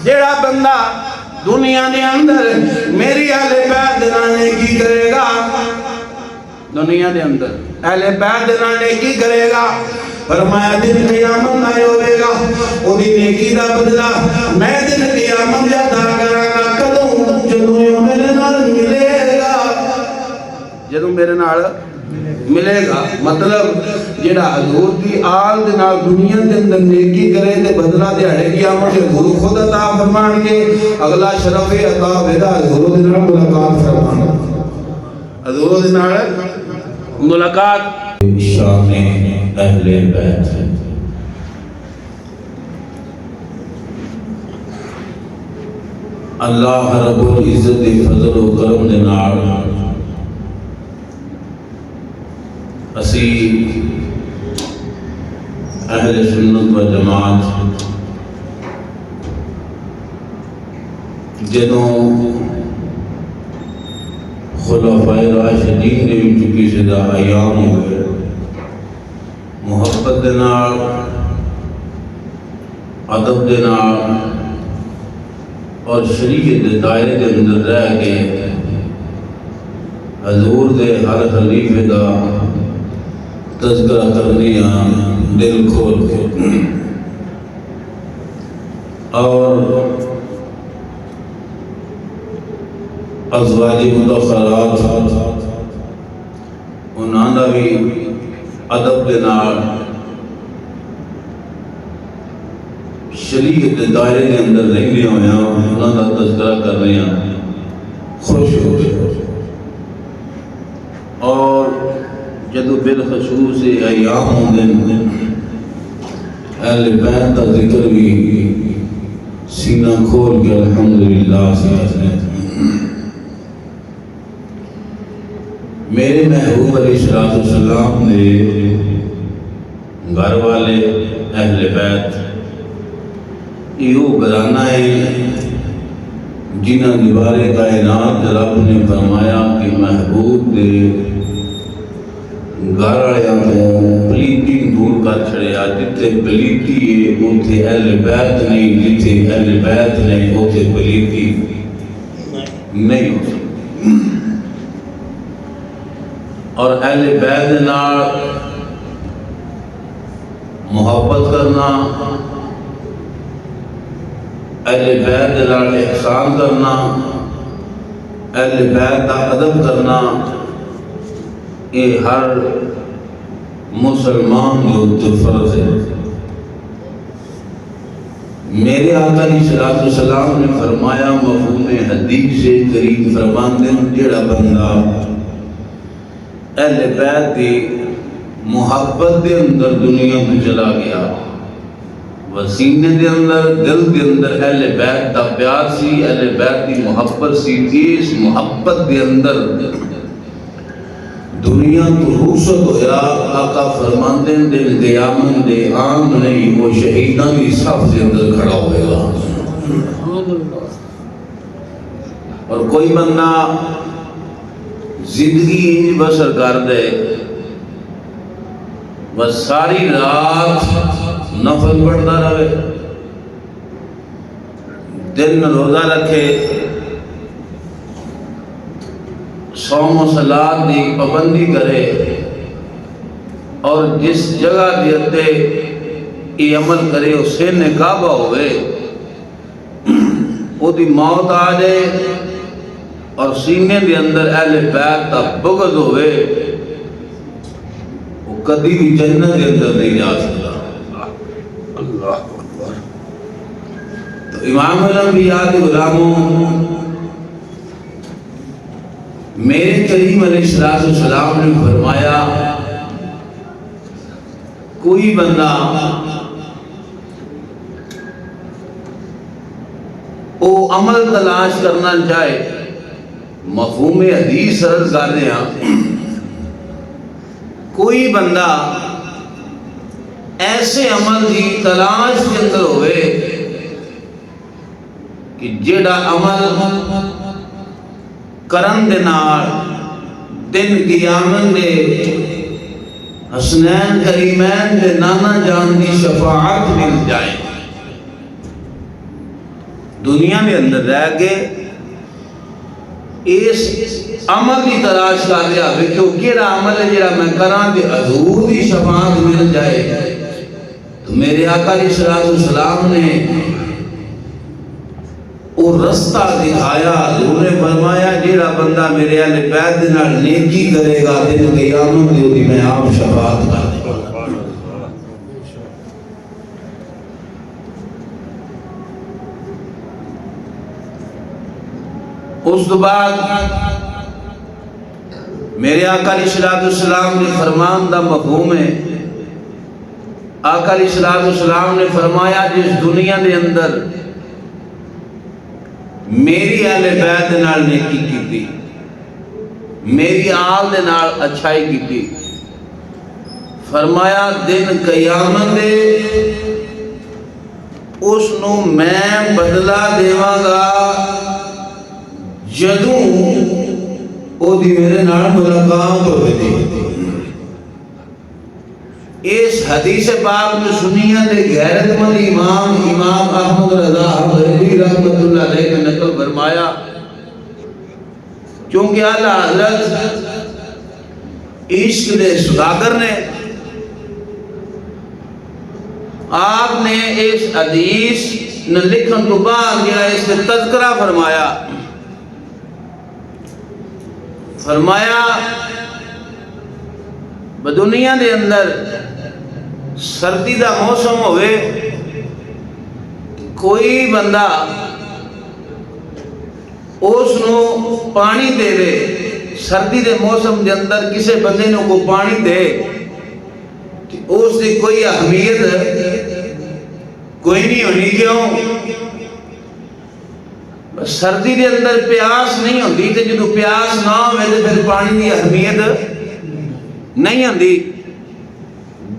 جیڑا بندہ دنیا دے اندر میری اہل بیت دے نال نیکی کرے گا، دنیا دے اندر اہل بیت دے نال نیکی کرے گا، فرمایا دن قیامت آئے ہوئے گا، وہ دی نیکی دا بدلہ میں دن قیامت جاتا کرا گا، کدوں جدوں میرے نال ملے گا، جدوں میرے نال ملے گا۔ مطلب جڑا حضور دی آل دے نال دنیا دے اندر نیکی کرے تے بدلہ دیہڑے قیامت حضور خود عطا فرمان کے اگلا شرف عطا ویدا حضور دے نال ملاقات فرمان، حضور دے نال ملاقات۔ شان اہل بیت اللہ رب العزت دی فضل و کرم دے نال اسی اہل سنت و جماعت جدوں خلفائے راشدین دے وچ کسے دا ایام ہوئے، محبت دے نال ادب دے نال اور شریعت دے دائرے دے اندر رہ کے حضور دے ہر خلیفے دا تذکرہ کرنی دل کھول کے، اور ازواج مطہرات انہاں دا بھی ادب دے نال شریعت دے دائرے دے اندر رہندے ہویا انہاں دا تذکرہ کر رہے ہیں خوش ہو کے، اور جدو بالخصوص ایام ہوندے اہل بیت کا ذکر بھی سینہ کھول کے الحمدللہ سے میرے محبوب علیہ السلام نے گھر والے اہل بیت یہ گھرانہ ہے جنہاں دی بارے کائنات رب نے فرمایا کہ محبوب دے گھر والےاں تو پلیتی دور کر چھڑیا، جتھے پلیتی ہے اوتھے اہل بیت نہیں، جتھے اہل بیت نہیں اوتھے پلیتی نہیں ہو سکتی۔ اور اہل بیت نال محبت کرنا، اہل بیت نال احسان کرنا، اہل بیت کا ادب کرنا، یہ ہر مسلمان کے اوپر فرض ہے۔ میرے آقا علیہ السلام نے فرمایا مفہوم حدیث سے کریم فرماندے جڑا بندہ اہل بیت کی محبت دے اندر دنیا کو چلا گیا، وسینے دے اندر دل دے اندر اہل بیت دا پیار سی، اہل بیت کی محبت سی، اس محبت دے اندر دنیا تو رخصت ہویا، آقا فرماندے دن قیامت دے عام نہیں وہ شہیداں کی صف دے اندر کھڑا ہوئے گا۔ اور کوئی بندہ زندگی انج بسر کر دے بس ساری رات نفل پڑھتا رہے، دن روزہ رکھے، صوم و صلاۃ دی پابندی کرے، اور جس جگہ دیتے یہ عمل کرے اسے نکابہ ہوئے، وہ دی موت آ جائے اور سینے دے اندر اہل بیت کا بغض ہوئے، وہ کبھی بھی جنت دے اندر نہیں جا سکتا۔ اللہ اکبر۔ تو امام الانبیاء کے غلاموں، میرے کریم علیہ السلام نے فرمایا کوئی بندہ وہ عمل تلاش کرنا چاہے، مفہوم حدیث عرض کر رہے ہیں، کوئی بندہ ایسے عمل کی تلاش کے اندر ہوئے کہ جیڑا عمل کرن دے نال دن قیامت دے حسنین کریمین دے نانا جان دی شفاعت مل جائے، دنیا کے اندر رہ کے اس عمل کی تلاش کر رہا ویکھو کیڑا عمل ہے جڑا میں کراں تے حضور دی شفاعت مل جائے. تو میرے آقا علیہ الصلوۃ والسلام نے وہ رستہ دکھایا. حضور نے فرمایا جیڑا بندہ میرے اہل بیت دے نال نیکی کرے گا دن قیامت دی میں آپ شفاعت کر دوں گا. اس تو بعد میرے آقا علیہ الصلوۃ والسلام نے فرمان دا مفہوم ہے. آقا علیہ الصلوۃ والسلام نے فرمایا جس دنیا دے اندر میری اہل بیت دے نال نیکی کیتی, میری آل دے نال اچھائی کیتی, فرمایا دن قیامت دے اس نو میں بدلہ دیواں گا جدوں او دی میرے نال ملاقات ہوئے دی. اس حدیث پاک میں سنیہ دے غیرت مند امام احمد رضا غریبی رحمت اللہ علیہ نے نقل فرمایا, کیونکہ اعلیٰ حضرت عشق دے سوداگر نے آپ نے اس حدیث نے لکھن تو بعد یا اس سے تذکرہ فرمایا بدنیا دے اندر سردی دا موسم ہوئے کوئی بندہ اس نو پانی دے دے, سردی دے موسم دے اندر کسے بندے نو کو پانی دے اس دی کوئی اہمیت کوئی نہیں ہونی. کیوں؟ سردی دے اندر پیاس نہیں ہوندی تے جدو پیاس نہ ہوئے تے پھر پانی دی اہمیت نہیں ہوندی.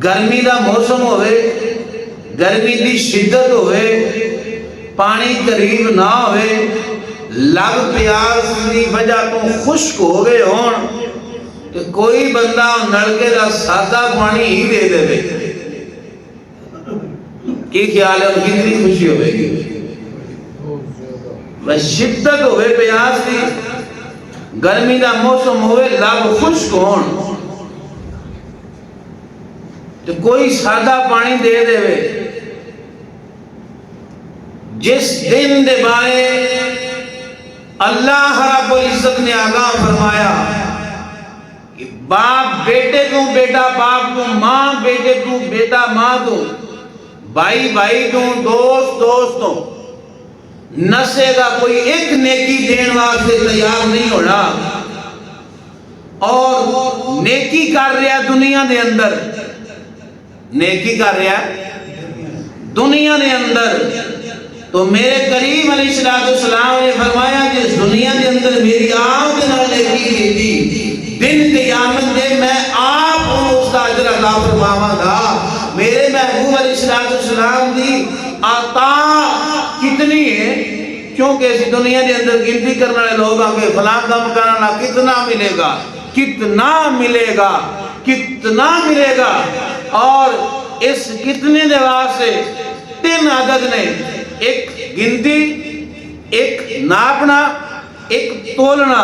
گرمی دا موسم ہوئے, گرمی دی شدت ہوئے, پانی قریب نہ ہوئے, لب پیاس دی وجہ تو خشک ہو گئے ہون کہ کوئی بندہ نلکے دا سادہ پانی ہی دے دے کی خیال ہے ان کتنی خوشی ہوئے گی. بس شدت ہوئے پیاس دی, گرمی دا موسم ہوئے, لب خشک ہون تو کوئی سادہ پانی دے دے. جس دن دے بارے اللہ رب العزت نے آگاہ فرمایا کہ باپ بیٹے کو, بیٹا باپ کو, ماں بیٹے کو, بیٹا ماں کو, بھائی بھائی کو, دوست دوست کو, نسے گا کوئی ایک نیکی دین واسطے تیار نہیں ہونا. اور نیکی کر رہا دنیا دے اندر, نیکی کر رہا دنیا دے اندر, تو میرے کریم علیہ السلام نے فرمایا جس دنیا دے اندر میری آپ دے نال نیکی کیتی دن قیامت دے میں آپ اس کا اجر عطا فرماواں گا. میرے محبوب علیہ السلام دی عطا کتنی ہے, کیونکہ اس دنیا دے اندر گنتی کرنے والے لوگ آگے فلاں کام کرنا کتنا ملے گا, کتنا ملے گا, کتنا ملے گا. اور اس کتنے دے واسطے تین عدد نے, ایک گنتی, ایک ناپنا, ایک تولنا.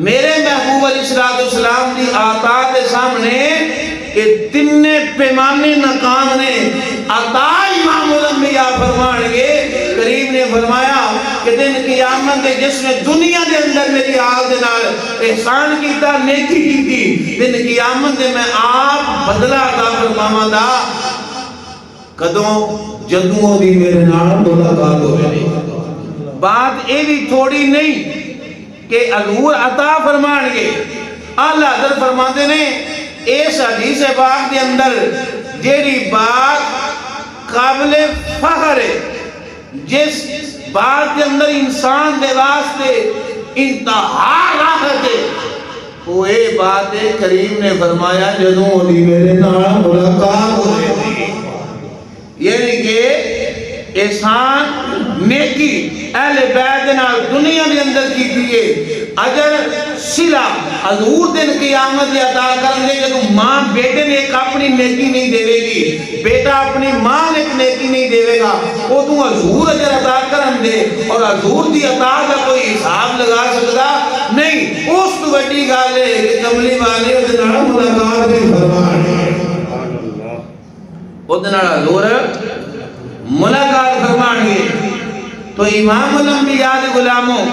میرے محبوب علیہ السلام دی عطا کے سامنے کہ تین پیمانے ناکام نے. عطا امام الانبیاء فرمان گے, کریم نے فرمایا کہ دن قیامت دے جس نے دنیا دے اندر میری آل دے نال احسان کیتا, نیکی کیتی, دن قیامت دے میں آپ بدلہ عطا فرماواں گا. کدوں؟ جدوں دی میرے نال ملاقات ہوئے. بات یہ بھی تھوڑی نہیں کہ حضور عطا فرمان گے. اللہ حضرت فرماتے نے اس حدیث پاک کے اندر جیڑی بات قابل فخر ہے, جس بات کے اندر انسان دے واسطے انتہا راحت ہے, وہ اے بات ہے کریم نے فرمایا جدوں دی میرے نال ملاقات ہوئے. یعنی کہ احسان نیکی اہل بیت نال دنیا دے اندر کی دیئے, اجر صلہ حضور دن قیامت عطا کریں گے جب ماں بیٹے نے ایک اپنی نیکی نہیں دے گی، بیٹا اپنی ماں نے ایک نیکی نہیں دے گا، وہ تو حضور اجر عطا کریں دے، اور حضور دی عطا کا کوئی حساب لگا سکتا نہیں۔ اس تو بڑی گل ہے کہ کملی والے اس نال ملاقات بھی فرمانے، اس نال حضور ملاقات فرمانے۔ تو امام الانبیاء دے غلاموں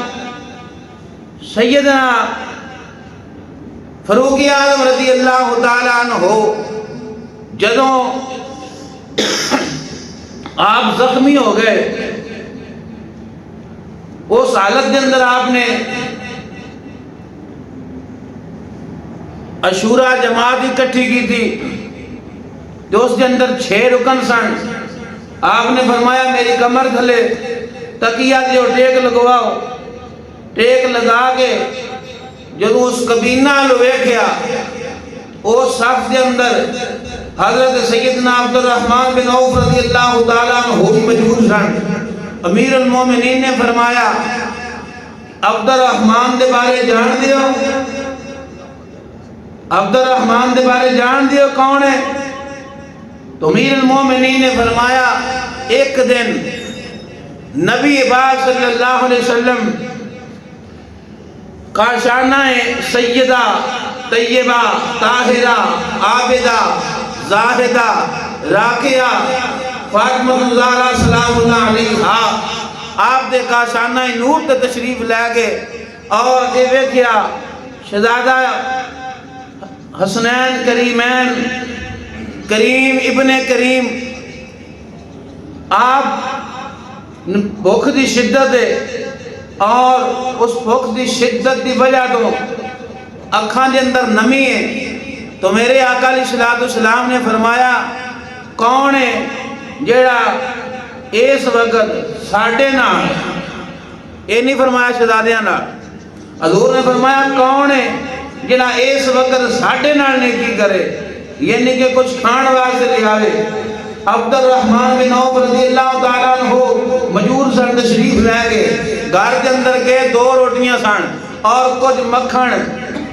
سیدنا فاروق اعظم رضی اللہ تعالیٰ عنہ جدوں آپ زخمی ہو گئے، اس حالت کے اندر آپ نے عاشورہ جماعت اکٹھی کی تھی، جو اس کے اندر 6 رکن سن۔ آپ نے فرمایا میری کمر تھلے تکیہ دیو، ٹیک لگواؤ۔ ٹیک لگا کے جب اس کبینہ لوے کیا، اس صف کے اندر حضرت سیدنا عبد الرحمن بن عوف رضی اللہ تعالیٰ عنہ بھی موجود سن۔ امیر المومنین نے فرمایا عبد الرحمن دے بارے جان دیو، عبد الرحمن دے بارے جان دیو کون ہے؟ تو امیر المومنین نے فرمایا ایک دن نبی پاک صلی اللہ علیہ وسلم کاشانہ سیدہ طیبہ طاہرہ عابدہ زاہدہ راقیہ فاطمہ الزہرا سلام اللہ علیہا آپ دے کاشانہ نور تے تشریف لے گئے، اور یہ ویکھیا شہزادہ حسنین کریمین کریم ابن کریم آپ بھوک دی شدت ہے، اور اس بھوک دی شدت دی وجہ تو اکھاں دے اندر نمی ہے۔ تو میرے آقا علیہ السلام نے فرمایا کون ہے جیڑا اس وقت ساڑھے نال، یہ نہیں فرمایا شہزادیاں نال، حضور نے فرمایا کون ہے جیڑا اس وقت ساڑھے نال نیکی کرے، یعنی کہ کچھ کھان واسطے لے آوے۔ عبد الرحمن بن عوف رضی اللہ تعالیٰ عنہ مجور سن، تشریف لے گئے، گھر کے اندر کے 2 روٹیاں سن اور کچھ مکھن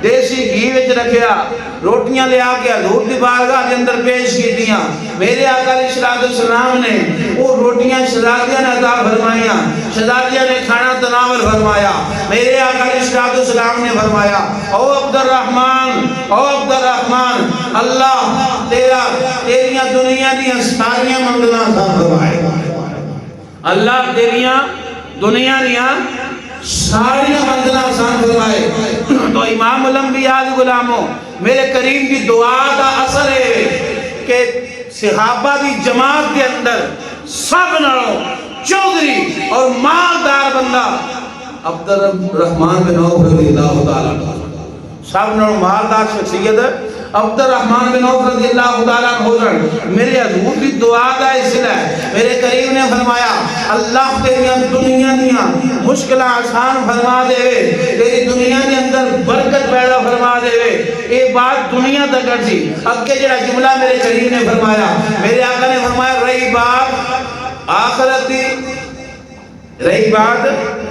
دیسی گھی وچ رکھیا، روٹیاں لے آ کے حضور دی بارگاہ کے اندر پیش کی دیاں۔ میرے آقا علیہ السلام نے وہ روٹیاں شہزادیاں نے عطا فرمائیاں، شہزادیاں نے کھانا تناول فرمایا۔ میرے آقا علیہ السلام نے فرمایا او عبد الرحمن، او عبد الرحمن، اللہ تیریاں دنیا دیاں ساریاں منزلاں عطا فرمائے، اللہ تیریاں دنیا دیاں ساری منزلہ آسان فرمائے۔ تو امام الانبیاء غلاموں میرے کریم کی دعا کا اثر ہے کہ صحابہ دی جماعت کے اندر سب نالوں چودھری اور مالدار بندہ عبد الرحمن بن عوف رضی اللہ تعالیٰ، سب نالوں مالدار شخصیت عبد الرحمن بن عوف رضی اللہ تعالیٰ عنہ۔ میرے حضور کی دعا کا حصہ ہے، میرے کریم نے فرمایا اللہ تیریاں دنیا دیاں مشکلہ آسان فرما دے، تیری دنیا کے اندر برکت پیدا فرما دے۔ یہ بات دنیا تک کرسی اگے جڑا جملہ میرے کریم نے فرمایا، میرے آقا نے فرمایا رہی بات آخرت دی، رہی بات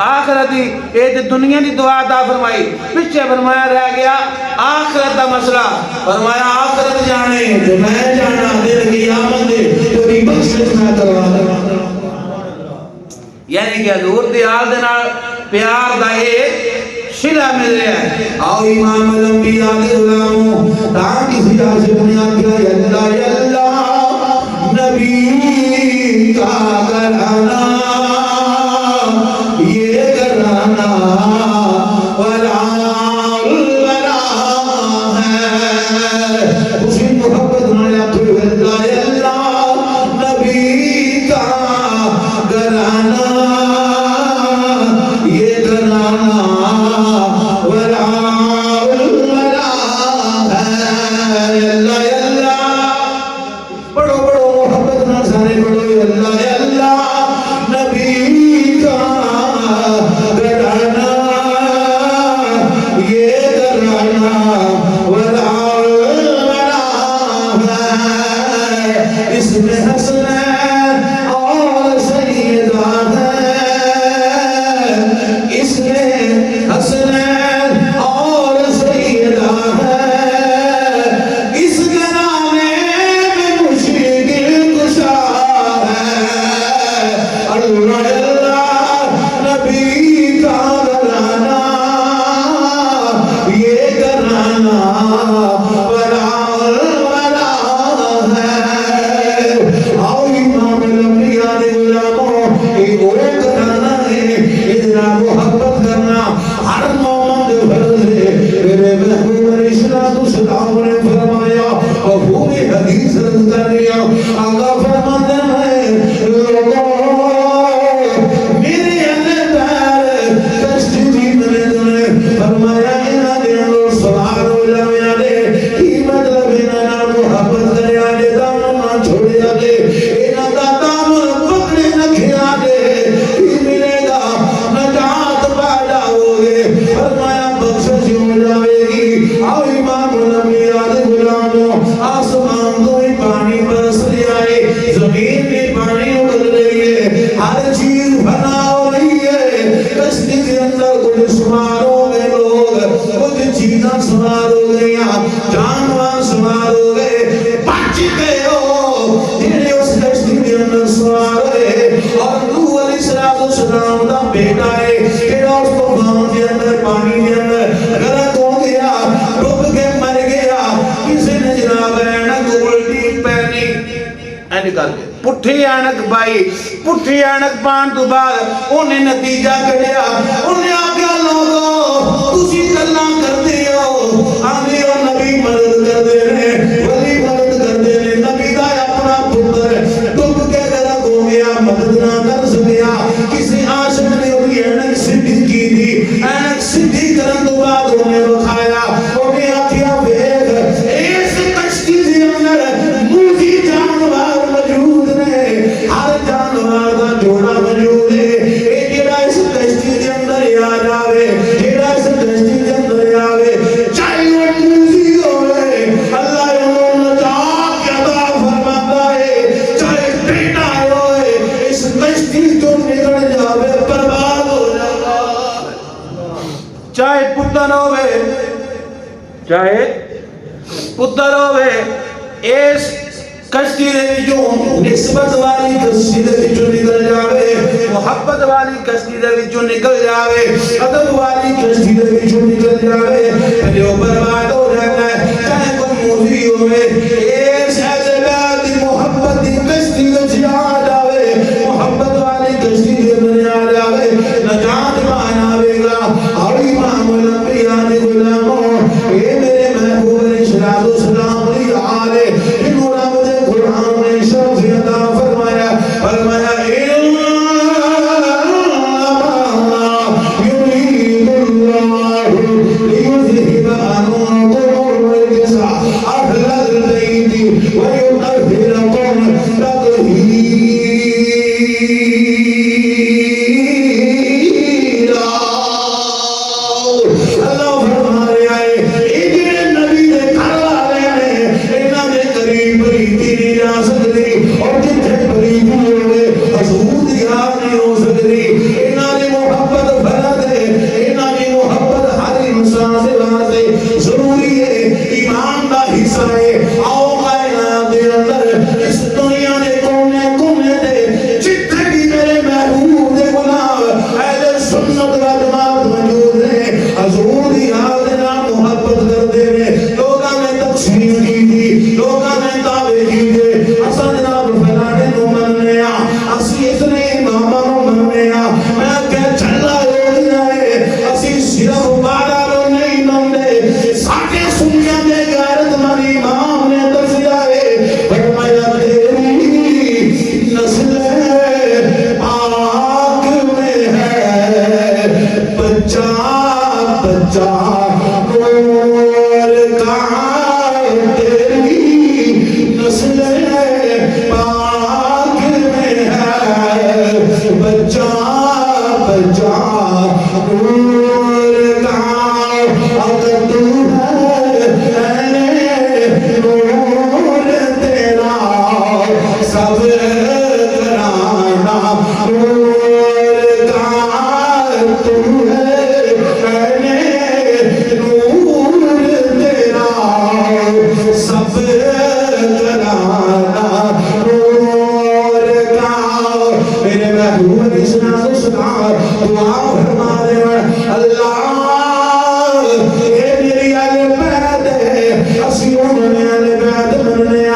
آخرت دی، یہ دنیا دی دعا عطا فرمائی، پیچھے فرمایا رہ گیا آخرت دا مسئلہ۔ فرمایا آخرت جانے تو میں جانا، دل قیامت دے تیری بخشش میں کروا دے۔ یعنی کہ حضور دی آل دے نال پیار دا ایک صلہ مل رہا ہے۔ آؤ امام الانبیاء دے غلاموں تاں کسی سے بنیاد کیا یا اللہ نبی کا گھرانہ چیزاں سوار ہو گئی، جانور سوار ہو گئے، بچ گئے ہو جنہیں اس کشتی کے اندر سوار ہوئے، اور نوح علیہ السلام دا بیٹا ہے جڑا اس طوفان کے اندر پانی کے اندر غرق ہو گیا، ڈوب کے مر گیا، کسی نے جناب اینک الٹی پہنی اینک کر کے پٹھی اینک پائی، پٹھی اینک پان تو بعد انہیں نتیجہ کڑیا، انہیں آگیا لوگو تسی گلاں کردے ہو، آندے ہو نبی مدد کردے نے، ولی مدد کردے نے، نبی دا اپنا پتر ڈوب کے غرق ہو گیا، مدد نہ کر سکیا، کسی عاشق نے ہوئی اینک سدھی کی تھی، اینک سدھی کرن تو بعد انہیں بخایا، انہیں آکھیا بیگ اس کشتی سے اندر موزی جانوار موجود نے، ہر جانوار دا جوڑا موجود ہے، اے جڑا اس کشتی کے اندر آ جاوے، جڑا اس کشتی کے اندر آوے، چاہے وہ موزی ہوئے، اللہ انہوں نجات عطا فرماتا ہے، چاہے بیٹا ہوئے، اس کشتی جو نکل جاوے برباد ہو جاتا، چاہے پتر ہوئے، چاہے پتر ہوئے، اس کشتی دے وچوں نسبت والی کشتی دے وچوں نکل جاوے، محبت والی کشتی دے وچوں نکل جاوے، ادب والی کشتی دے وچوں نکل جاوے، پھر وہ برباد ہو جاتا ہے، چاہے کوئی موزی ہوئے، اس اعتبار دی محبت دی کشتی وچ آ جاوے، محبت والی کشتی دے اندر آ جاوے، نجات مان آوے گا، اور امام الانبیاء دے غلاموں، اے میرے محبوب علیہ السلام علیہ آلے، انہوں نے مجھے قرآن نے شرف عطا فرمایا، فرمایا یرید اللہ لیذہب عنکم الرجس اہل البیت ویطہرکم تطہیرا۔ اللہ فرما رہا ہے اے جڑے نبی دے گھر والے نے انہاں دے قریب پریتی نہیں جا سکتی، اور جتھے پریتی ہوئے حضور دی یاد نہیں ہو سکتی، انہاں دی محبت فرد ہے، انہاں دی محبت ہر انسان سے واسطے ضروری ہے، ایمان دا حصہ ہے۔ آؤ کائنات دے اندر اس دنیا دے کونے کونے دے جتھے بھی میرے محبوب دے غلام اہل سنت و جماعت موجود ہیں، حضور دی یاد نال محبت کرتے ہیں، لوگاں نے تقسیم کی تھی، لوگاں نے دعوے کیتے، اساں جناب فلانے نو مننے آ، اسی اتنے اماماں نو مننے آ، میں کہ چلا ہو جائے، اسی صرف 12 نو نہیں منتے، ساڈے سنیاں دے غیرت مند امام نے دسیا ہے، فرمایا تیری نسل پاک میں ہے بچہ بچہ نور کا، تیری نسل پاک میں ہے بچہ بچہ نور کا، اگر تو ہے نور تیرا سب گرانا نور کا، تم ہے نور تیرا سب گرانا نور کا۔ میرے محبوب علیہ السلام دعا فرما دے، اللہ اے میری اہل بیت ہے، اسی انہوں نے اہل بیت مننے آ،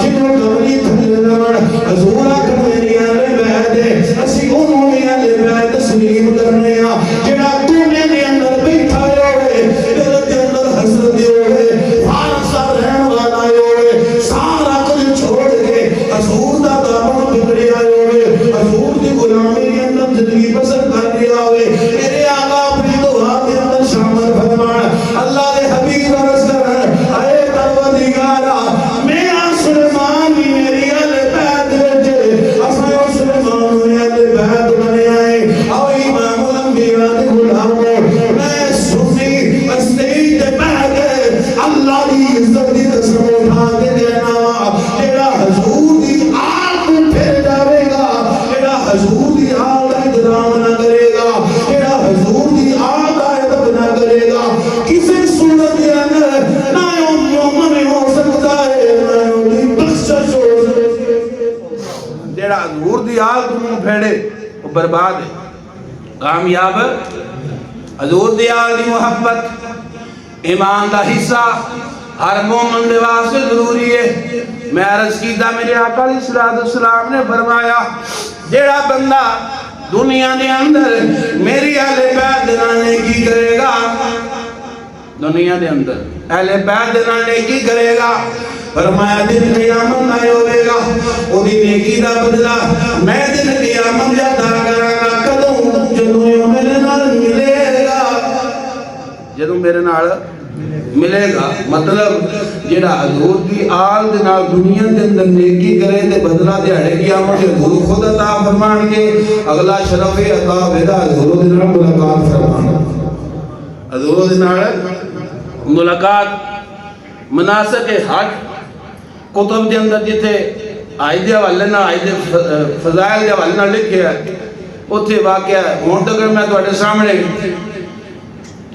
جنہوں کبھی تھلے لمن حضور آکھن میری اہل بیت ہے، اسی انہوں نے اہل بیت تسلیم کرنے آ، جنہاں کونے دے اندر بیٹھا ہوئے، دل دے اندر حسرت ہوئے، فارسا رہن والا ہوئے، سارا کچھ چھوڑ کے حضور دا دامن پکڑیا ہوئے، حضور دی غلامی کے اندر زندگی بسر کر دیا ہوئے، میرے آقا اپنی دعا کے اندر شامل فرمان، اللہ دے حبیب عرض کرن، اے پروردگارا میرا سلمان بھی میری اہل بیت وچ، اساں سلمان ہوئے اہل بیت بنے آئے، او امام الانبیاء دے غلاموں، میں سنی اسٹیج تے بیٹھ کے برباد ہے کامیاب حضور دی آل دی محبت ایمان دا حصہ ہر مومن دے واسطے ضروری ہے میں عرض کیتا میرے آقا علیہ السلام نے فرمایا جیڑا بندہ دنیا دے اندر میری اہل بیت دے نال نیکی کرے گا دنیا دے اندر اہل بیت دے نال نیکی کرے گا فرمایا دن قیامت نہ ہوئے گا او دی نیکی دا بدلہ میں دن قیامت جاتا کراں گا کدوں جدوں میرے نال ملے گا جدوں میرے نال ملے گا مطلب جڑا حضور دی آل دے نال دنیا دے اندر نیکی کرے تے بدلہ دیہڑے قیامت حضور خود عطا فرمان کے اگلا شرف عطا ویدا حضور دے نال ملاقات فرمان حضور دے نال ملاقات مناسک حج کتب دے اندر جتھے آئی دے حوالے نال آئی دے فضائل دے حوالے نال لکھے ہے اوتھے واقعہ ہن تک میں تواڈے سامنے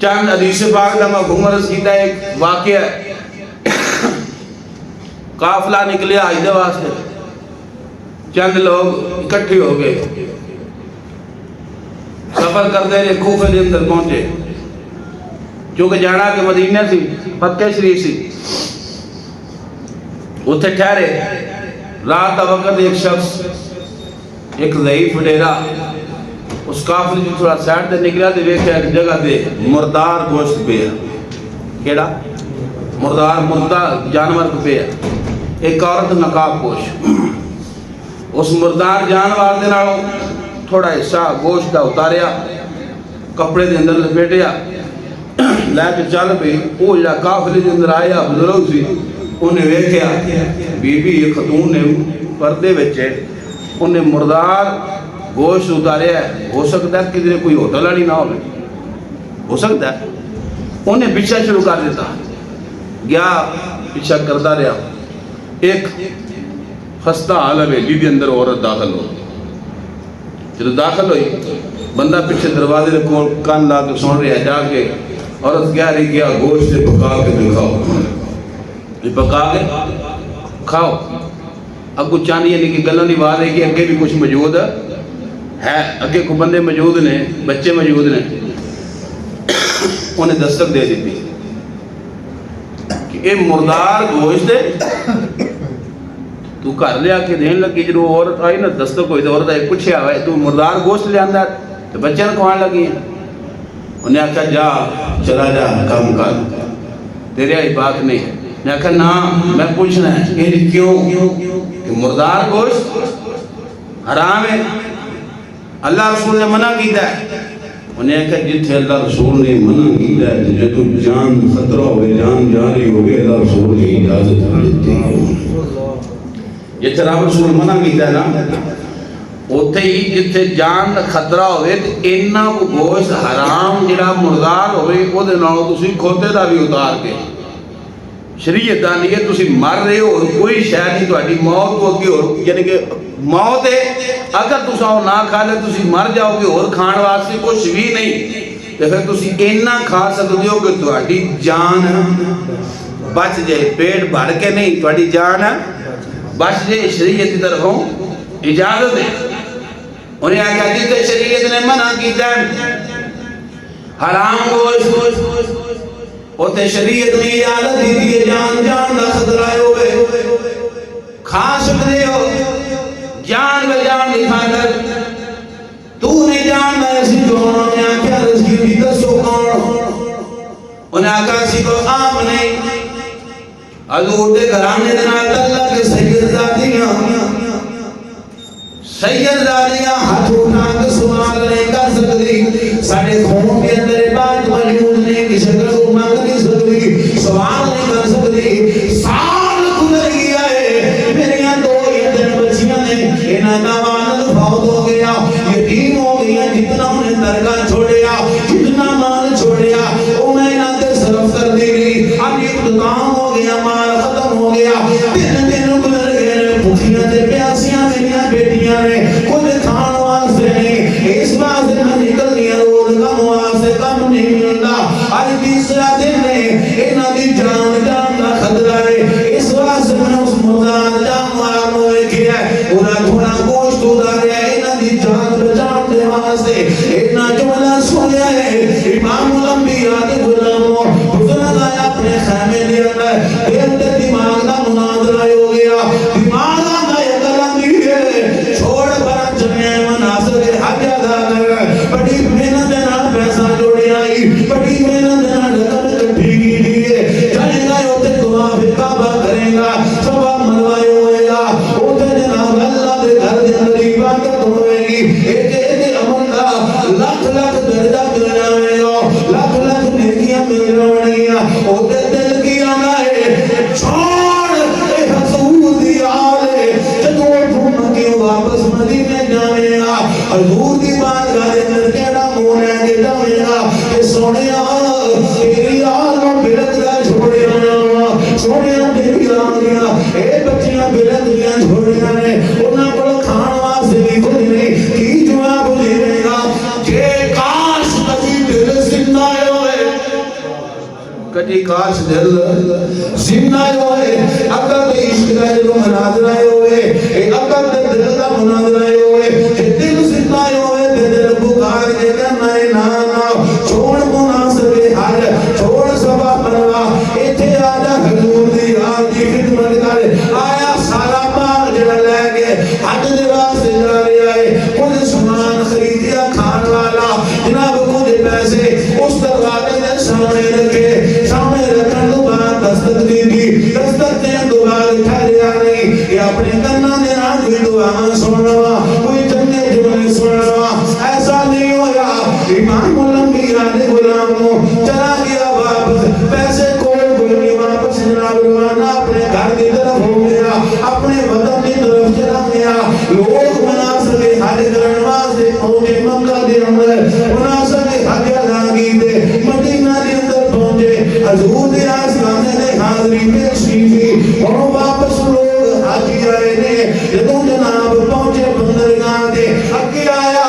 چند حدیث پاک دا میں گھمرس کیتا ایک واقعہ قافلہ نکلے آج دے واسطے چند لوگ اکٹھے ہو گئے سفر کرتے رہے کوفے دے اندر پہنچے چونکہ جانا کہ مدینہ سی مکہ شریف سی اتھے ٹھہرے رات کا وقت ایک شخص ایک ضعیف ڈیرا اس کافر جو تھوڑا سائڈ تے نکلا تے ویکھیا ایک جگہ تے مردار گوشت پیا کیڑا مردار جانور پیا ایک عورت نقاب پوش اس مردار جانور دے نالوں تھوڑا حصہ گوشت دا اتاریا کپڑے دے اندر لپیٹیا لے کے چل پئی او جڑا قافلے دے اندر آیا بزرگ سی انہیں ویکھیا بی بی خاتون نے پردے وچ انہیں مردار گوشت اتاریا ہے ہو سکتا ہے کدھر کوئی ہوٹل والی نہ ہو سکتا ہے انہیں پیچھا شروع کر دیتا گیا پیچھا کرتا رہا ایک خستہ حال حویلی دے اندر عورت داخل ہو جب داخل ہوئی بندہ پیچھے دروازے دے کول کان لا کے سن رہا جا کے عورت کہہ رہی گیا گوشت سے پکا کے دکھاؤ یہ پکا کے کھاؤ اب کچھ چاندی یعنی کہ گلوں کی بات ہے کہ اگے بھی کچھ موجود ہے اگے کو بندے موجود نے بچے موجود نے انہیں دستک دے دیتی کہ اے مردار گوشت ہے تو کر لیا کہ دین لگی جو عورت آئی نا دستک ہوئی تو عورت آئی پوچھے آئے تو مردار گوشت لے آندہ تو بچے نے کھوان لگی ہیں انہیں آکھا جا چلا جا کام کر تیرے آئی بات نہیں میں کہا نا میں پوچھنا ہے کہ کیوں کہ مردار گوشت حرام ہے اللہ رسول نے منع کیتا ہے انہیں کہا جتھے اللہ رسول نے منع کیتا ہے جب جان خطرہ ہوئے جان جاری ہوئے اللہ رسول نے اجازت دیتی ہے جتھے رب رسول منع کیتا ہے نا اوتھے ہی جتھے جان خطرہ ہوئے اینا کو گوشت حرام جڑا مردار ہوئے او دے نالوں تسی کھوتے دا بھی اتار کے شریعت دانی ہے تسی مر رہے ہو اور کوئی شے نہیں تہاڈی موت کو اگے اور یعنی کہ موت ہے اگر تساں نہ کھا لے تسی مر جاؤ گے اور کھان واسطے کچھ بھی نہیں تے پھر تسی اینا کھا سکدے ہو کہ تہاڈی جان بچ جائے پیٹ بھر کے نہیں تہاڈی جان بچ جائے شریعت کی طرفوں اجازت ہے انہیں آگیا جیتے شریعت نے منع کیتا ہے حرام گوشت ہوتے شریعت نے اجازت دی دی جان دا خطرہ ہوئے کھا سکتے ہو جان بجان دی خاطر تو نہیں جاننا ایسی جوانوں نے آکھیا رزقی دی دسو کون انہیں آکھا سی کو عام نہیں حضور دے گھرانے دن اللہ کے سیدزادیاں ہاتھ اٹھا کے سوال نہیں کر سکتی ساڑھے خون کے اندر بات موجود نہیں کی شکل کو مانگ نہیں سکتی سوال نہیں کر سکتی سال گزر گیا ہے میری دو یتیم بچیاں نے انہاں کا والد فوت ہو گیا یتیم ہو گیا جتنا انہیں درگاہ چھوڑیا جتنا مال چھوڑیا وہ میں انہاں تے صرف کر دی گئی اب اقتدام ہو گیا مال ختم ہو گیا دن گزر گئے بھوکیاں تے پیاسیاں میری بیٹیاں نے کچھ کھان واسطے نہیں اس واسطے میں نکل دیا روز کم واسطے کم نہیں ملتا آج تیسرا دن ہے انہاں دی جان دا خطرہ ہے اس واسطے میں اس مردار جانور کو دیکھیا ہے انہاں تھوڑا گوشت اتاریا ہے انہاں دی جان بچان دے واسطے اتنا جملہ سنیا ہے امام الانبیاء دے غلاموں بزرگ آیا اپنے خیمے دے اندر دے اندر دماغ دا مناظرہ ہو گیا دماغ آنا یہ گلان دیئے چھوڑ برن جمعہ مناظر حج ادا کر بڑی محنت نال پیسہ جوڑی آئی بڑی محنت نال رقم کٹھی کی دیئے جائے گا ہوتے دعا پھر کعبہ کرے گا سبا منوائے ہوئے گا ہوتے جناب اللہ دے گھر دے اندر عبادت ہوئے گی ایک ایک عمل دا لاکھ لاکھ درجہ مل جائے گا لاکھ لاکھ نیکیاں مل جائیں ہوتے دل کی آنا ہے چھوڑ اے حضور دی آلے جدو گھوم کے واپس مدینے جائے گا حضور دی بات گا دے اندر کیڑا مونے کے جائے گا کہ سونیا تیری آلوں بلد دا چھوڑے آیا سونیا تیری آلیا اے بچیاں بلد دیا چھوڑے آنے انہاں کو کھان واسے بھی کچھ نہیں کی جواب لے گا کہ کاش کبھی دل زندہ ہوئے کبھی کاش دل زندہ ہوئے اگر دے عشق کا جو مناظرہ ہوئے اگر دے دل کا مناظرہ ہوئے دل زندہ ہوئے دل بکار کے کرنا ہے نانا چھوڑ مناظرے حال چھوڑ سبا پروا ایتھے آجا حضور دی آج کی خدمت کر آیا سارا باغ جڑا لے گئے حج دے واسطے جا رہے آئے کچھ سامان خریدیا کھان والا جناب کچھ پیسے اس دروازے دے سامنے رکھے سامنے رکھن تو بعد دستک دی دی دستک دے دوبارہ ٹھہریا نہیں کہ اپنے کرنا دے نام کوئی دعا سنوا کوئی جنگے جملے سنوا ایسا نہیں ہویا امام الانبیاء دے غلاموں چلا گیا واپس پیسے کوئی نہیں واپس جناب روانہ اپنے گھر کی طرف ہو گیا اپنے وطن کی طرف چلا گیا لوگ مناسب حج کرن واسطے پہنچے مکہ دے اندر مناسب حج ادا کیتے مدینہ دے اندر پہنچے حضور دے آستانے دے حاضری پیش کی اور واپس لوگ حاجی آئے نے جدوں جناب پہنچے بندرگاہ دے اگے آیا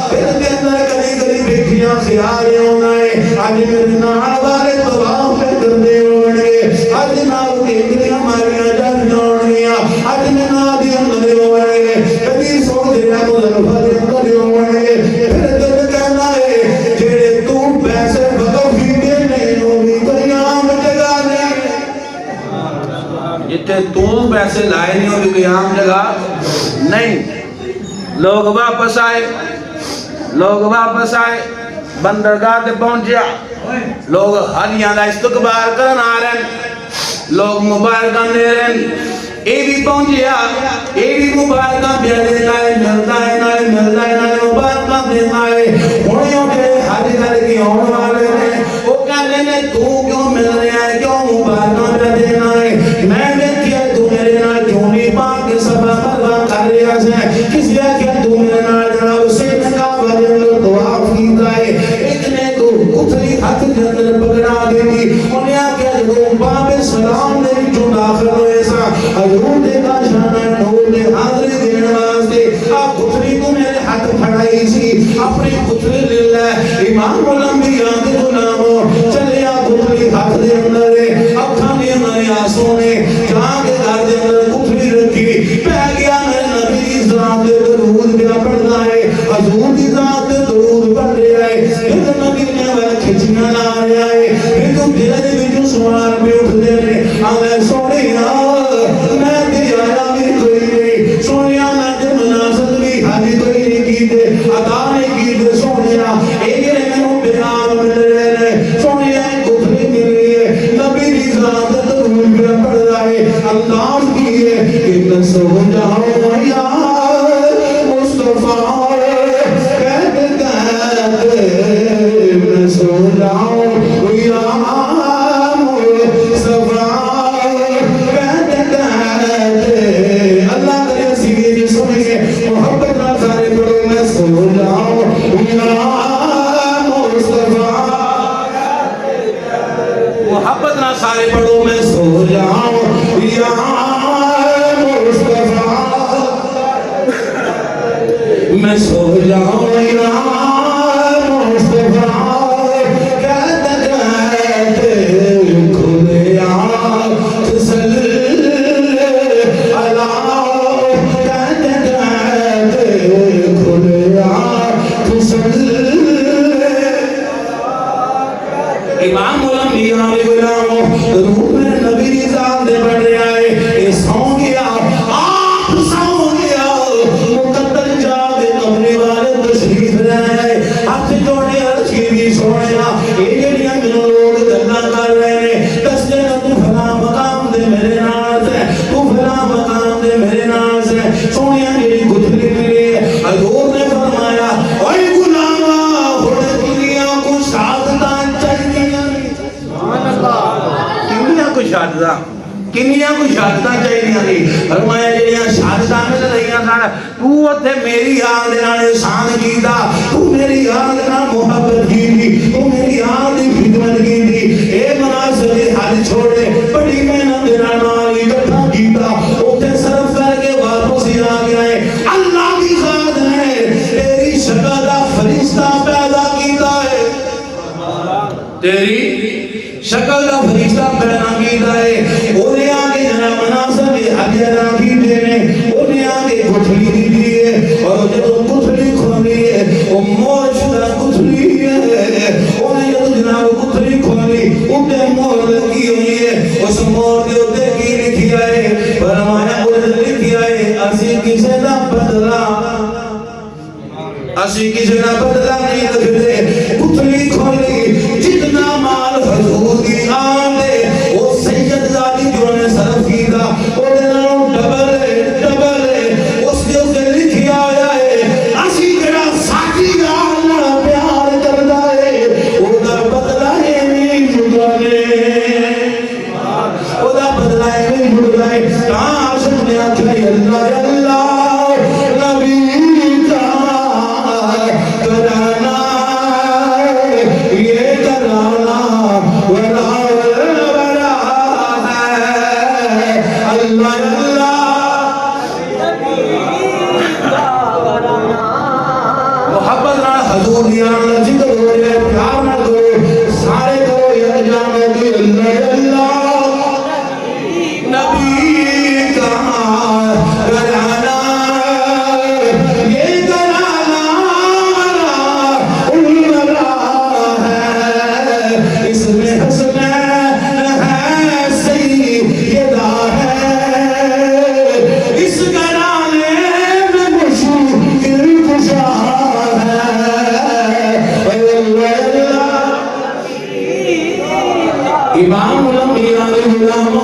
پھر دے اندر کلی کلی بیٹھیاں خیال ہونا ہے آج میرے نال والے طواف پہ کرنے ہونے آج نال کیکریاں ماریاں جان جانیاں آج میں نال دی اندر ہونے کبھی سو دیا مظلفہ دے اندر ہونے پھر دل کہنا ہے جیڑے تو پیسے وقف ہی دینے ہوگی کوئی عام جگہ نہیں جتے تو پیسے لائے نہیں ہوگی کوئی عام جگہ نہیں لوگ واپس آئے بندرگاہ تے پہنچیا لوگ حاجیاں دا استقبال کرن آ رہے ہیں لوگ مبارکاں دے رہے ہیں اے بھی پہنچیا اے بھی مبارکاں دے لائے ملتا ہے مبارکاں دے لائے ہونیوں کے حج کر کے آن والے نے وہ کہنے نے تو کیوں مل رہا ہے کیوں مبارکاں دے دینا ہے میں دیکھیا تو میرے نال کیوں نہیں پاک کے سبا مروا کر رہا ہے کسی آکھیا تو میرے نال جناب سید کا وجہ طواف کیتا ہے ایک نے تو اتری ہاتھ جندر پکڑا دی تھی انہیں آکھیا جو باب سلام دے وچوں داخل ہوئے سا حضور دے کا شان نور دے حاضری دین واسطے آپ اتری تو میرے ہاتھ پھڑائی سی اپنی اتری للہ امام الانبیاء دے غلاموں چلے آپ اتری ہاتھ دے اندر اکھاں دے اندر آنسو نے جہاں کے گھر دے اندر اتری رکھی پہ گیا میرے نبی دی ذات دے درود پہ پڑھنا ہے حضور دی ذات دے درود پڑھ رہا ہے پھر نبی نے وہ کھچنا لا رہا ہے پھر تو دل دے وچوں سوال پہ اٹھ دے نے آوے سونیا میں تے آیا بھی کوئی نہیں سونیا میں تے مناسب بھی حاجی کوئی نہیں کیتے ادا نہیں کیتے سونیا اے جڑے مینوں پیغام مل رہے نے سونیا کفری مل رہی ہے نبی دی ذات دے درود پہ پڑھ رہا ہے اللہ کی ہے کہ میں سو جاؤں یا مصطفیٰ سو جاؤں یا مصطفیٰ کہتے اللہ کرے سیدھے جو سنیں محبت نہ سارے پڑھو میں سو جاؤں یا مصطفیٰ محبت نہ سارے پڑھو میں سو جاؤں یا مصطفیٰ میں سو جاؤں یا مصطفیٰ امام الانبیاء علیہ السلام روح میں نبی دی ذات دے بڑھ رہا ہے اے سو گیا آپ سو گیا مقدر جاگ قبر والے تشریف لائے ہاتھ جوڑے عرشی بھی سوڑیا اے جڑیاں منوں لوگ گلاں کر رہے ہیں دس دن تو فلاں مقام دے میرے ناز ہے تو فلاں مقام دے میرے ناز ہے سونیا جڑی گتھلی ملی ہے حضور نے فرمایا اوے غلاما ہن دنیا کو شہادتاں چاہیے سبحان اللہ کنیاں کو شہادتاں کنیاں کو شہادتاں چاہیے فرمایا جڑیاں شہادتاں مل رہیاں سن تو اوتھے میری یاد نال احسان کیتا تو میری یاد نال محبت کیتی تو میری یاد دی خدمت کیتی اے مناسب حد چھوڑے بڑی محنت نال مال اکٹھا کیتا اوتھے صرف کر کے واپس ہی آ گیا ہے اللہ کی ذات نے تیری شکل دا فرشتہ پیدا کیتا ہے تیری شکل دا فرشتہ پیدا کیتا ہے اونے آگے جنا مناسب حد ادا کیتے نے اونے آگے گٹھلی دی دی ہے اور جدو گٹھلی کھولی ہے وہ مور شدہ گٹھلی ہے اونے جدو جناب گٹھلی کھولی اتے مور لگی ہوئی ہے اس مور دے اتے کی لکھیا ہے فرمایا اتے لکھیا ہے اسی کسے دا بدلا اسی کسے دا بدلا نہیں رکھتے گٹھلی کھولی جتنا مال حضور کی آن دے وہ سید زادی جو نے صرف کی تھا وہ دنوں ڈبل ہے اس کے اسے لکھیا آیا ہے اسی جڑا ساتھی اللہ پیار کردا ہے وہ دا بدلہ ہے نہیں جھڑنے وہ دا بدلہ ہے نہیں جھڑنا ہے کہاں عاشق نے آکھا اللہ اللہ نبی کا کرانا یہ کرانا ورا ورا ہے اللہ اللہ محبت نال حضور دی نال ذکر ہو رہا ہے پیار نال کرو سارے کرو یا جان دی اللہ اللہ نبی کا کرانا یہ کرانا ورا ہے اس میں حسنین ہے سیدہ ہے اس گھرانے میں مشکل کشا ہے امام الانبیاء علیہ السلام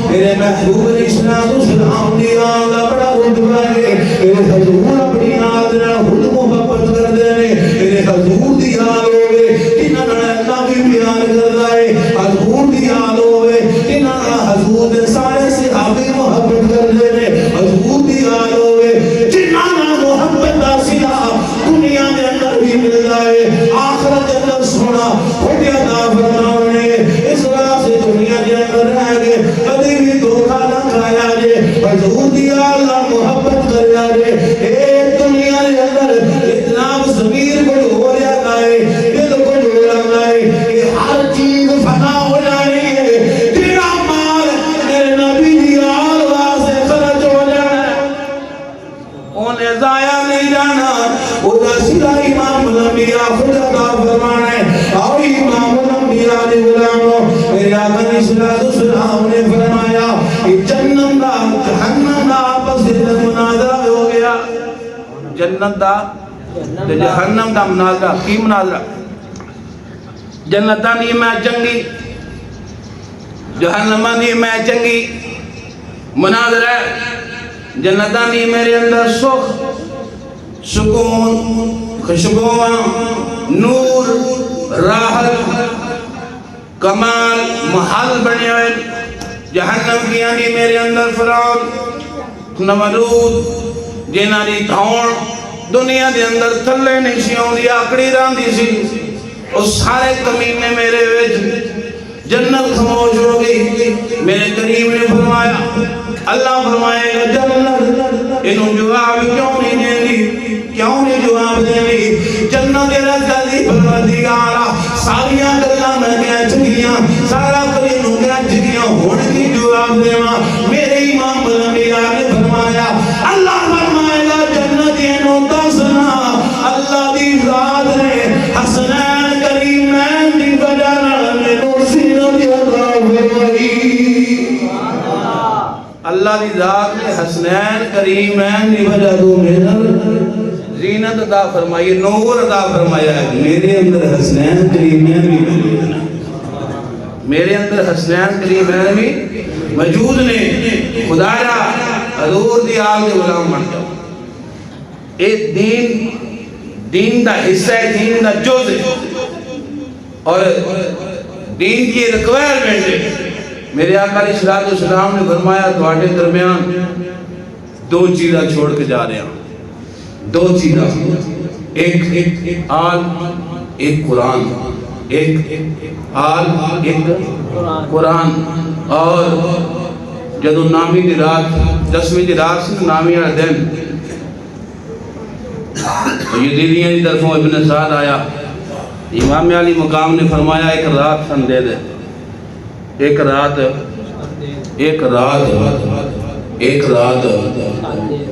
میرے محبوب اسلام والسلام دی آن دا بڑا رتبہ ہے میرے حضور اپنی آن نال خود محبت کردے نے میرے حضور دی آن ہوے انہاں نال اللہ بھی پیار کردا ہے حضور دی آن ہوے انہاں نال حضور دے سارے صحابی محبت کردے نے حضور دی آن ہوے جنہاں نال محبت دا صلہ دنیا دے اندر بھی ملدا ہے آخرت دے اندر سونا خود عطا فرماونے اس واسطے دنیا دے اندر رہ گئے کبھی بھی دھوکا نہ کھایا جے حضور دی اللہ محبت کریا جے اے دنیا دے اندر اتنا ضمیر کو ہو رہا ہے دل کو ہو رہا ہے کہ ہر چیز فنا ہو جانی ہے تیرا مال میرے نبی دی آل واسطے خرچ ہو جانا ہے انہیں ضائع نہیں جانا خدا سیدھا امام الانبیاء خود عطا فرمانا ہے اور امام الانبیاء علیہ السلام میرے آقا صلی اللہ علیہ وسلم نے فرمایا کہ جنت دا جہنم دا آپس دے مناظرہ ہو گیا جنت دا تے جہنم دا مناظرہ کی مناظرہ جنت دا نہیں میں چنگی جہنم نہیں میں چنگی مناظرہ جنت دا نہیں میرے اندر سخ سکون خوشبو نور راحت کمال محل بنے ہوئے جہنم کی آنی میرے اندر فرعون نمرود جنہ دی دھون دنیا دے اندر تھلے نہیں سی ہوندی آکڑی راندی سی اس سارے کمینے میرے وچ جنت خاموش ہو گئی میرے کریم نے فرمایا اللہ فرمائے گا جنت انہوں جواب کیوں نہیں دیں گی کیوں نہیں جواب دیں گی جنت کے رضی پروردگارا ساریاں گلاں میں کہہ چکیاں سارا کریم کہہ چکیاں ہون کی جواب دیواں میرے امام الانبیاء نے فرمایا اللہ فرمائے گا جنت انہوں دسنا اللہ دی ذات نے حسنین کریمین دی وجہ نال مولا دی ذات نے حسنین کریمین دی وجہ دو زینت عطا فرمائی، نور عطا فرمایا ہے. میرے اندر حسنین کریمین بھی موجود ہیں، میرے اندر حسنین کریمین بھی موجود نے. خدایا حضور دی آل کے غلام بن جاؤ. ایک دین دا حصہ ہے، دین دا جز ہے اور دین کی ریکوائرمنٹ ہے. میرے آقا علیہ الصلوۃ والسلام نے فرمایا تواڈے درمیان دو چیزاں چھوڑ کے جا رہے ہیں، دو چیزاں، ایک آل ایک قرآن، ایک آل ایک قرآن. اور جدو نامی دی رات 10ویں دی رات سے نامی والے دن یزیدیاں کی طرفوں ابن سعد آیا. امام علی مقام نے فرمایا ایک رات سن دے دے، ایک رات دے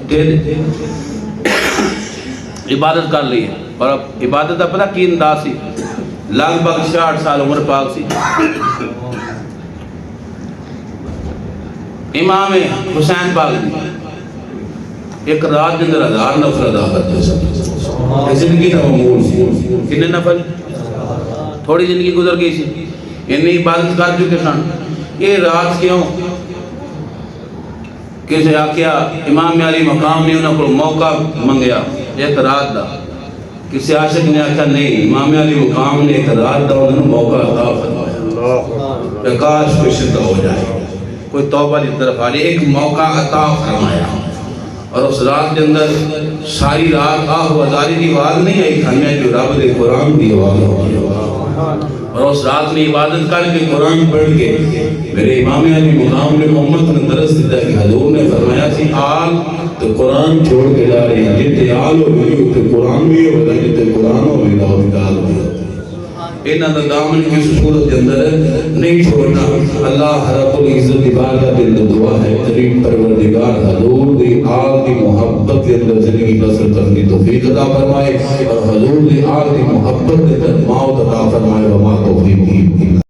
دے. عبادت کر لی. اور اب عبادت کا پتہ کی انداز سی، لگ بھگ 66 سال عمر پاک سی. امام حسین پاک دی ایک رات کے اندر 1000 نفل ادا کرتے ہیں. زندگی کا معمول سی، کتنے نفل؟ تھوڑی زندگی گزر گئی سی، اتنی عبادت کر چکے سن. یہ رات کیوں؟ کسی آکیا امام علی مقام نے انہوں کو موقع منگیا ایک رات دا. کسی عاشق نے آکھا نہیں، امام علی مقام نے ایک رات دا انہوں موقع عطا فرمایا، کاش کوئی شدہ ہو جائے، کوئی توبہ کی طرف آ جائے. ایک موقع عطا فرمایا اور اس رات کے اندر ساری رات آہ و ازاری کی آواز نہیں آئی، کھانے جو رب دے قرآن کی آواز ہوگی. اور اس رات میں عبادت کر کے قرآن پڑھ کے میرے امام علی مقام نے امت نے درس دیتا کہ حضور نے فرمایا سی آل تو قرآن چھوڑ کے جا رہے ہیں. جتے آل ہو گئی ہوتے قرآن بھی ہوتا، جتے قرآن ہو گئی ہو آل بھی ہوتا. انہاں دا دامن کس صورت کے اندر نہیں چھوڑنا. اللہ رب العزت عبادت کے اندر دعا ہے کریم پروردگار حضور دی آل دی محبت کے اندر زندگی بسر کرنے کی توفیق عطا فرمائے اور حضور دی آل دی محبت کے اندر موت عطا فرمائے وما توفیق